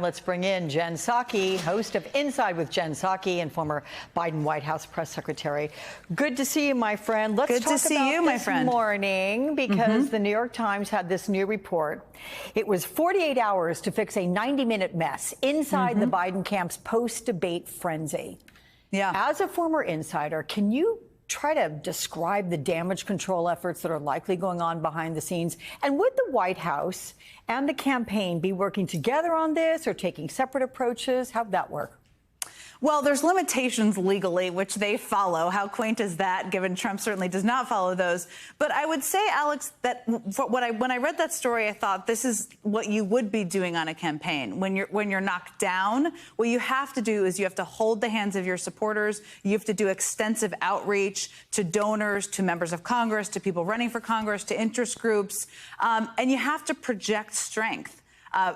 Let's bring in Jen Psaki, host of Inside with Jen Psaki and former Biden White House press secretary. Good to see you, my friend. Let's talk about this morning because the New York Times had this new report. It was 48 hours to fix a 90-minute mess inside the Biden camp's post-debate frenzy. Yeah. As a former insider, can you try to describe the damage control efforts that are likely going on behind the scenes? And would the White House and the campaign be working together on this or taking separate approaches? How'd that work? Well, there's limitations legally, which they follow. How quaint is that, given Trump certainly does not follow those. But I would say, Alex, that when I read that story, I thought this is what you would be doing on a campaign. When you're knocked down, what you have to do is you have to hold the hands of your supporters. You have to do extensive outreach to donors, to members of Congress, to people running for Congress, to interest groups. And you have to project strength.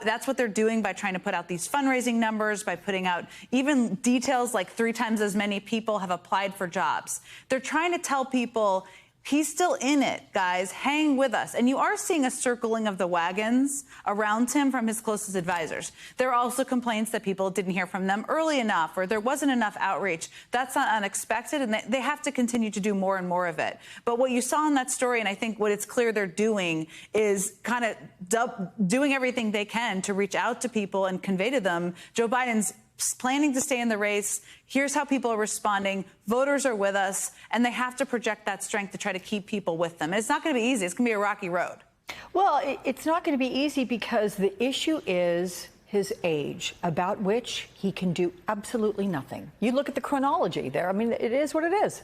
That's what they're doing by trying to put out these fundraising numbers, by putting out even details like 3 times as many people have applied for jobs. They're trying to tell people, he's still in it, guys. Hang with us. And you are seeing a circling of the wagons around him from his closest advisors. There are also complaints that people didn't hear from them early enough or there wasn't enough outreach. That's not unexpected, and they have to continue to do more and more of it. But what you saw in that story, and I think what it's clear they're doing, is kind of doing everything they can to reach out to people and convey to them Joe Biden's planning to stay in the race. Here's how people are responding. Voters are with us, and they have to project that strength to try to keep people with them. And it's not going to be easy. It's going to be a rocky road. Well, it's not going to be easy because the issue is his age, about which he can do absolutely nothing. You look at the chronology there. I mean, it is what it is.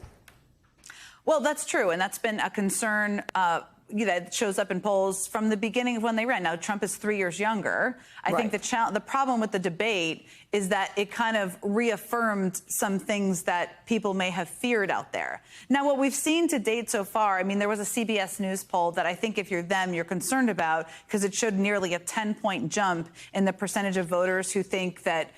Well, that's true, and that's been a concern that shows up in polls from the beginning of when they ran. Now, Trump is 3 years younger. I think the problem with the debate is that it kind of reaffirmed some things that people may have feared out there. Now, what we've seen to date so far, I mean, there was a CBS News poll that I think if you're them, you're concerned about because it showed nearly a 10-point jump in the percentage of voters who think that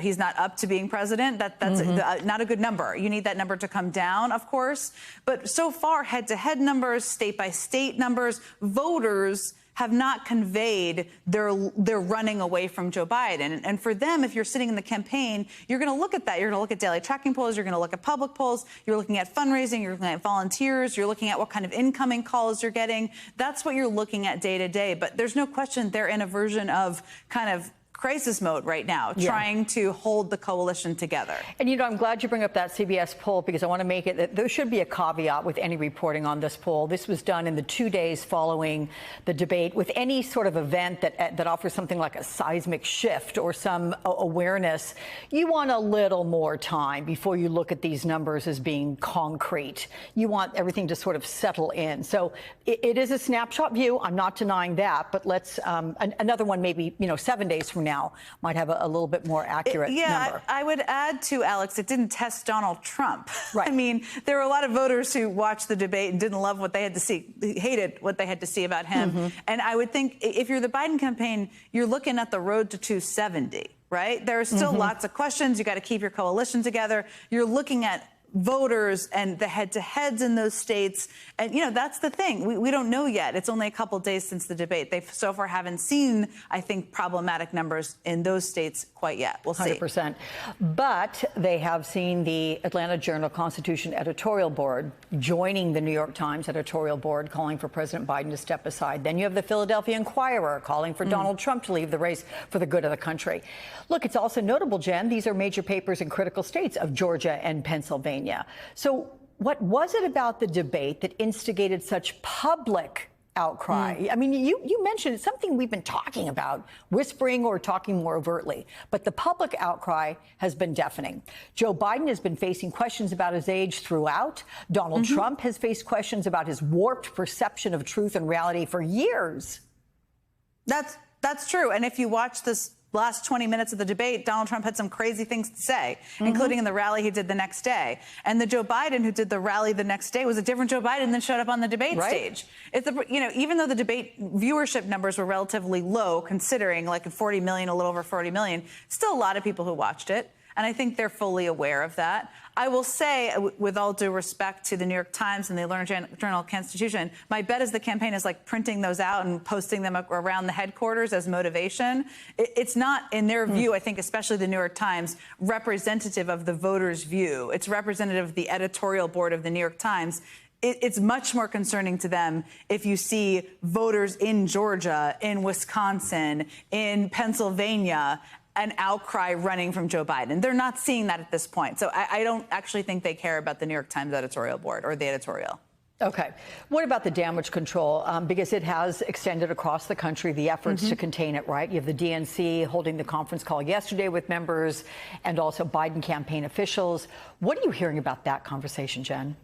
he's not up to being president. That's not a good number. You need that number to come down, of course. But so far, head-to-head numbers, state-by-state numbers, voters have not conveyed their running away from Joe Biden. And for them, if you're sitting in the campaign, you're going to look at that. You're going to look at daily tracking polls. You're going to look at public polls. You're looking at fundraising. You're looking at volunteers. You're looking at what kind of incoming calls you're getting. That's what you're looking at day to day. But there's no question they're in a version of kind of crisis mode right now, trying to hold the coalition together. And, I'm glad you bring up that CBS poll because I want to make it that there should be a caveat with any reporting on this poll. This was done in the 2 days following the debate. With any sort of event that offers something like a seismic shift or some awareness, you want a little more time before you look at these numbers as being concrete. You want everything to sort of settle in. So it is a snapshot view. I'm not denying that. But let's another one maybe, 7 days from now might have a little bit more accurate number. I would add to, Alex, it didn't test Donald Trump. Right. I mean, there were a lot of voters who watched the debate and didn't love what they had to see, hated what they had to see about him. And I would think if you're the Biden campaign, you're looking at the road to 270, right? There are still lots of questions. You got to keep your coalition together. You're looking at voters and the head-to-heads in those states. And, that's the thing. We don't know yet. It's only a couple days since the debate. They so far haven't seen, I think, problematic numbers in those states quite yet. We'll see. 100%. But they have seen the Atlanta Journal-Constitution editorial board joining the New York Times editorial board calling for President Biden to step aside. Then you have the Philadelphia Inquirer calling for Donald Trump to leave the race for the good of the country. Look, it's also notable, Jen, these are major papers in critical states of Georgia and Pennsylvania. So what was it about the debate that instigated such public outcry? I mean, you mentioned it's something we've been talking about, whispering or talking more overtly. But the public outcry has been deafening. Joe Biden has been facing questions about his age throughout. Donald Trump has faced questions about his warped perception of truth and reality for years. That's true. And if you watch this last 20 minutes of the debate, Donald Trump had some crazy things to say, including in the rally he did the next day. And the Joe Biden who did the rally the next day was a different Joe Biden than showed up on the debate stage. It's even though the debate viewership numbers were relatively low, considering like 40 million, a little over 40 million, still a lot of people who watched it. And I think they're fully aware of that. I will say, with all due respect to the New York Times and the Atlanta Journal-Constitution, my bet is the campaign is like printing those out and posting them around the headquarters as motivation. It's not, in their view, I think, especially the New York Times, representative of the voters' view. It's representative of the editorial board of the New York Times. It's much more concerning to them if you see voters in Georgia, in Wisconsin, in Pennsylvania, an outcry running from Joe Biden. They're not seeing that at this point. So I don't actually think they care about the New York Times editorial board or the editorial. Okay. What about the damage control? Because it has extended across the country, the efforts to contain it, right? You have the DNC holding the conference call yesterday with members and also Biden campaign officials. What are you hearing about that conversation, Jen?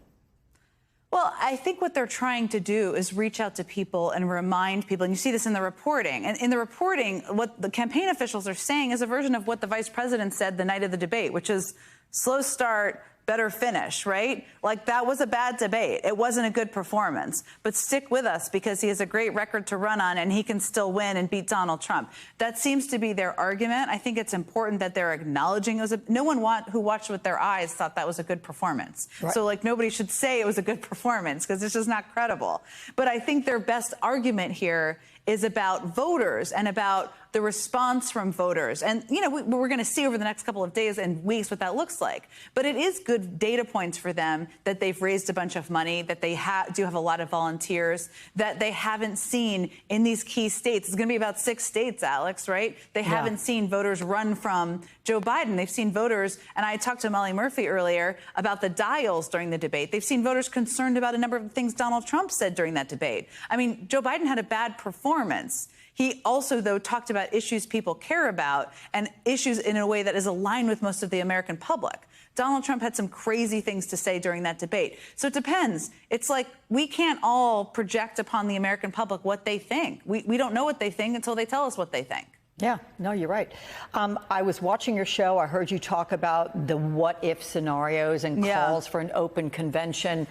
Well, I think what they're trying to do is reach out to people and remind people, and you see this in the reporting. And in the reporting, what the campaign officials are saying is a version of what the vice president said the night of the debate, which is slow start, better finish, right? Like, that was a bad debate. It wasn't a good performance. But stick with us because he has a great record to run on and he can still win and beat Donald Trump. That seems to be their argument. I think it's important that they're acknowledging it was no one who watched with their eyes thought that was a good performance. Right. So, like, nobody should say it was a good performance because it's just not credible. But I think their best argument here is about voters and about the response from voters. And, you know, we're going to see over the next couple of days and weeks what that looks like. But it is good data points for them that they've raised a bunch of money, that they do have a lot of volunteers, that they haven't seen in these key states. It's going to be about 6 states, Alex, right? They haven't seen voters run from Joe Biden. They've seen voters, and I talked to Molly Murphy earlier about the dials during the debate. They've seen voters concerned about a number of things Donald Trump said during that debate. I mean, Joe Biden had a bad performance. He also, though, talked about issues people care about and issues in a way that is aligned with most of the American public. Donald Trump had some crazy things to say during that debate. So it depends. It's like we can't all project upon the American public what they think. We don't know what they think until they tell us what they think. Yeah, no, you're right. I was watching your show. I heard you talk about the what-if scenarios and calls for an open convention.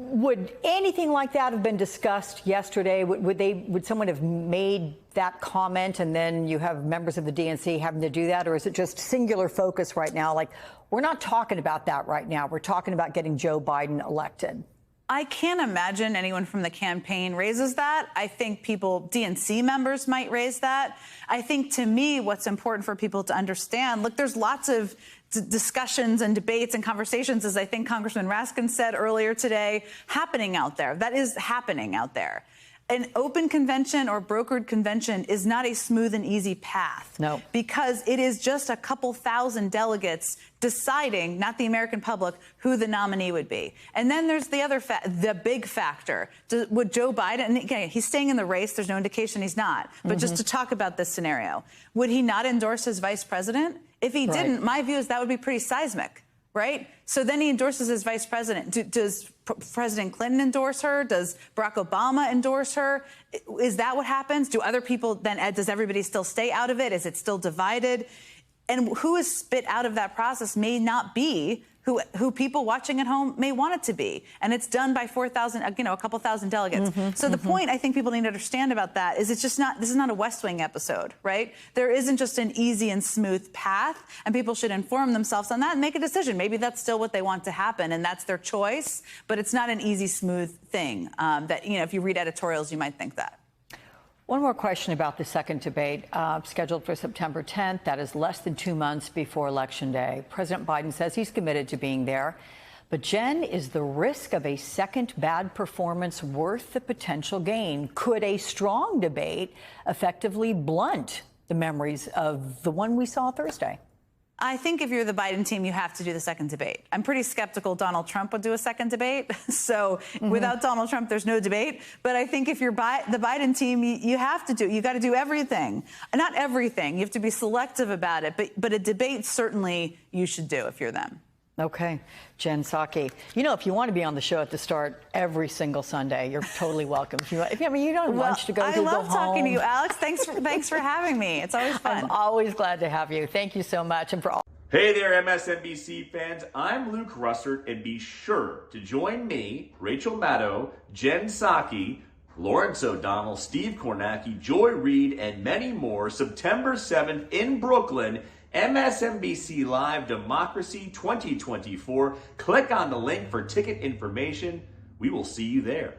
Would anything like that have been discussed yesterday? Would someone have made that comment and then you have members of the DNC having to do that? Or is it just singular focus right now? Like, we're not talking about that right now. We're talking about getting Joe Biden elected. I can't imagine anyone from the campaign raises that. I think DNC members might raise that. I think, to me, what's important for people to understand, look, there's lots of discussions and debates and conversations, as I think Congressman Raskin said earlier today, happening out there. That is happening out there. An open convention or brokered convention is not a smooth and easy path. No. Because it is just a couple thousand delegates deciding, not the American public, who the nominee would be. And then there's the other the big factor. Would Joe Biden, and again, he's staying in the race, there's no indication he's not, but just to talk about this scenario, would he not endorse his vice president? If he didn't, my view is that would be pretty seismic. Right? So then he endorses his vice president. Does President Clinton endorse her? Does Barack Obama endorse her? Is that what happens? Do other people then, does everybody still stay out of it? Is it still divided? And who is spit out of that process may not be who people watching at home may want it to be. And it's done by 4,000, a couple thousand delegates. So the point I think people need to understand about that is it's just not, this is not a West Wing episode, right? There isn't just an easy and smooth path, and people should inform themselves on that and make a decision. Maybe that's still what they want to happen, and that's their choice, but it's not an easy, smooth thing that, if you read editorials, you might think that. One more question about the second debate scheduled for September 10th. That is less than 2 months before Election Day. President Biden says he's committed to being there. But, Jen, is the risk of a second bad performance worth the potential gain? Could a strong debate effectively blunt the memories of the one we saw Thursday? I think if you're the Biden team, you have to do the second debate. I'm pretty skeptical Donald Trump would do a second debate. So without Donald Trump, there's no debate. But I think if you're the Biden team, you have to you got to do everything. Not everything. You have to be selective about it. But a debate, certainly you should do if you're them. Okay. Jen Psaki. If you want to be on the show at the start every single Sunday, you're totally welcome. You don't have lunch to go to. I love talking to you, Alex. Thanks for having me. It's always fun. I'm always glad to have you. Thank you so much. And for all. Hey there, MSNBC fans. I'm Luke Russert, and be sure to join me, Rachel Maddow, Jen Psaki, Lawrence O'Donnell, Steve Kornacki, Joy Reid, and many more September 7th in Brooklyn MSNBC Live Democracy 2024. Click on the link for ticket information. We will see you there.